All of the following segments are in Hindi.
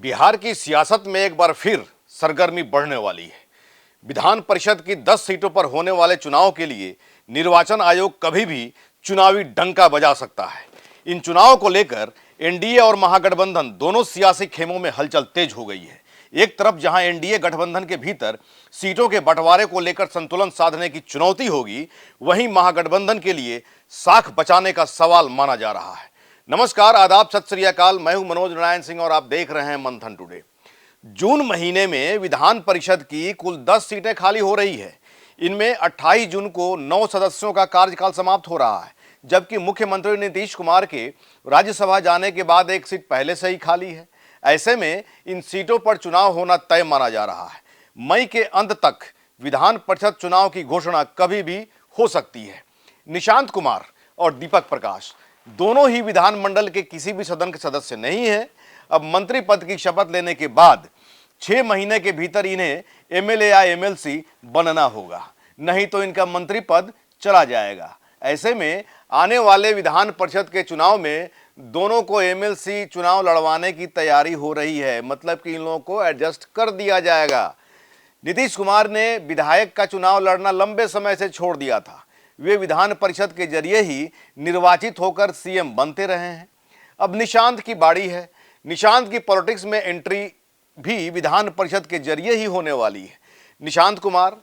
बिहार की सियासत में एक बार फिर सरगर्मी बढ़ने वाली है। विधान परिषद की 10 सीटों पर होने वाले चुनाव के लिए निर्वाचन आयोग कभी भी चुनावी डंका बजा सकता है। इन चुनावों को लेकर एनडीए और महागठबंधन दोनों सियासी खेमों में हलचल तेज हो गई है। एक तरफ जहां एनडीए गठबंधन के भीतर सीटों के बंटवारे को लेकर संतुलन साधने की चुनौती होगी, वहीं महागठबंधन के लिए साख बचाने का सवाल माना जा रहा है। नमस्कार, आदाब, सत श्री अकाल। मैं हूं मनोज नारायण सिंह और आप देख रहे हैं मंथन टुडे। जून महीने में विधान परिषद की कुल 10 सीटें खाली हो रही है। इनमें 28 जून को 9 सदस्यों का कार्यकाल समाप्त हो रहा है, जबकि मुख्यमंत्री नीतीश कुमार के राज्यसभा जाने के बाद एक सीट पहले से ही खाली है। ऐसे में इन सीटों पर चुनाव होना तय माना जा रहा है। मई के अंत तक विधान परिषद चुनाव की घोषणा कभी भी हो सकती है। निशांत कुमार और दीपक प्रकाश दोनों ही विधानमंडल के किसी भी सदन के सदस्य नहीं हैं। अब मंत्री पद की शपथ लेने के बाद 6 महीने के भीतर इन्हें एमएलए या एमएलसी बनना होगा, नहीं तो इनका मंत्री पद चला जाएगा। ऐसे में आने वाले विधान परिषद के चुनाव में दोनों को एमएलसी चुनाव लड़वाने की तैयारी हो रही है, मतलब कि इन लोगों को एडजस्ट कर दिया जाएगा। नीतीश कुमार ने विधायक का चुनाव लड़ना लंबे समय से छोड़ दिया था। वे विधान परिषद के जरिए ही निर्वाचित होकर सीएम बनते रहे हैं। अब निशांत की बारी है। निशांत की पॉलिटिक्स में एंट्री भी विधान परिषद के जरिए ही होने वाली है। निशांत कुमार,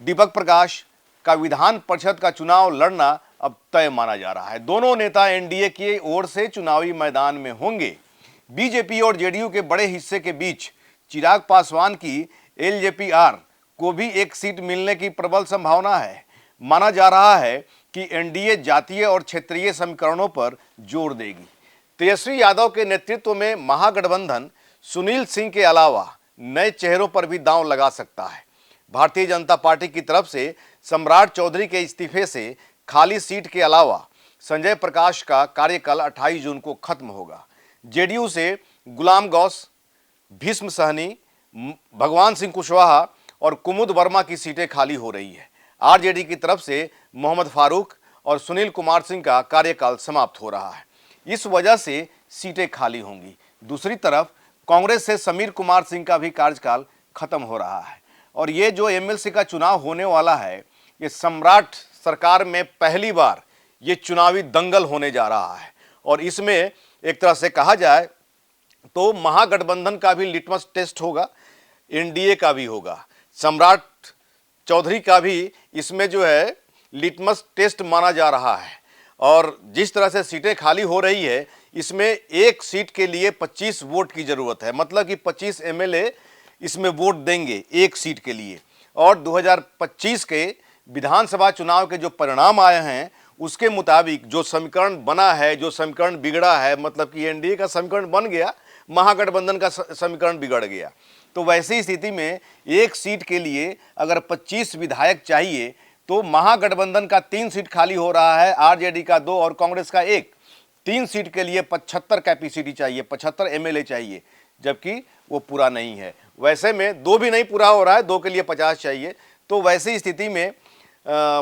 दीपक प्रकाश का विधान परिषद का चुनाव लड़ना अब तय माना जा रहा है। दोनों नेता एनडीए की ओर से चुनावी मैदान में होंगे। बीजेपी और जेडीयू के बड़े हिस्से के बीच चिराग पासवान की एलजेपीआर को भी एक सीट मिलने की प्रबल संभावना है। माना जा रहा है कि एनडीए जातीय और क्षेत्रीय समीकरणों पर जोर देगी। तेजस्वी यादव के नेतृत्व में महागठबंधन सुनील सिंह के अलावा नए चेहरों पर भी दांव लगा सकता है। भारतीय जनता पार्टी की तरफ से सम्राट चौधरी के इस्तीफे से खाली सीट के अलावा संजय प्रकाश का कार्यकाल 28 जून को खत्म होगा। जेडीयू से गुलाम गौस, भीष्म सहनी, भगवान सिंह कुशवाहा और कुमुद वर्मा की सीटें खाली हो रही है। आरजेडी की तरफ से मोहम्मद फारूक और सुनील कुमार सिंह का कार्यकाल समाप्त हो रहा है। इस वजह से सीटें खाली होंगी। दूसरी तरफ कांग्रेस से समीर कुमार सिंह का भी कार्यकाल खत्म हो रहा है। और ये जो एमएलसी का चुनाव होने वाला है, ये सम्राट सरकार में पहली बार ये चुनावी दंगल होने जा रहा है। और इसमें एक तरह से कहा जाए तो महागठबंधन का भी लिटमस टेस्ट होगा, एनडीए का भी होगा, सम्राट चौधरी का भी इसमें जो है लिटमस टेस्ट माना जा रहा है। और जिस तरह से सीटें खाली हो रही है, इसमें एक सीट के लिए 25 वोट की जरूरत है, मतलब कि 25 एमएलए इसमें वोट देंगे एक सीट के लिए। और 2025 के विधानसभा चुनाव के जो परिणाम आए हैं, उसके मुताबिक जो समीकरण बना है, जो समीकरण बिगड़ा है, मतलब कि एनडीए का समीकरण बन गया, महागठबंधन का समीकरण बिगड़ गया। तो वैसी स्थिति में एक सीट के लिए अगर 25 विधायक चाहिए तो महागठबंधन का 3 सीट खाली हो रहा है, आरजेडी का 2 और कांग्रेस का 1। 3 सीट के लिए 75 कैपेसिटी चाहिए, 75 एमएलए चाहिए, जबकि वो पूरा नहीं है। वैसे में 2 भी नहीं पूरा हो रहा है, 2 के लिए 50 चाहिए। तो वैसी स्थिति में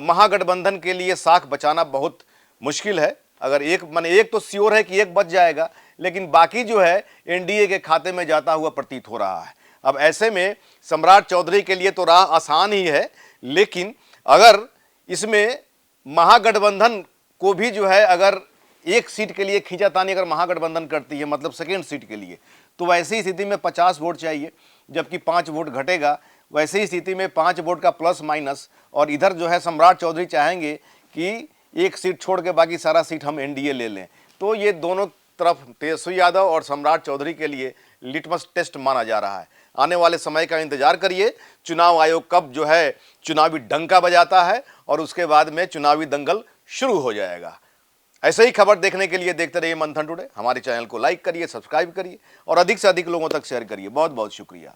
महागठबंधन के लिए साख बचाना बहुत मुश्किल है। अगर एक तो श्योर है कि एक बच जाएगा, लेकिन बाकी जो है एनडीए के खाते में जाता हुआ प्रतीत हो रहा है। अब ऐसे में सम्राट चौधरी के लिए तो राह आसान ही है, लेकिन अगर इसमें महागठबंधन को भी जो है अगर एक सीट के लिए खींचातानी अगर महागठबंधन करती है, मतलब सेकेंड सीट के लिए, तो वैसी स्थिति में 50 वोट चाहिए, जबकि 5 वोट घटेगा। वैसी स्थिति में 5 वोट का प्लस माइनस, और इधर जो है सम्राट चौधरी चाहेंगे कि एक सीट छोड़ के बाकी सारा सीट हम एनडीए ले लें। तो ये दोनों तरफ तेजस्वी यादव और सम्राट चौधरी के लिए लिटमस टेस्ट माना जा रहा है। आने वाले समय का इंतजार करिए, चुनाव आयोग कब जो है चुनावी डंका बजाता है और उसके बाद में चुनावी दंगल शुरू हो जाएगा। ऐसे ही खबर देखने के लिए देखते रहिए मंथन टुडे। हमारे चैनल को लाइक करिए, सब्सक्राइब करिए और अधिक से अधिक लोगों तक शेयर करिए। बहुत बहुत शुक्रिया।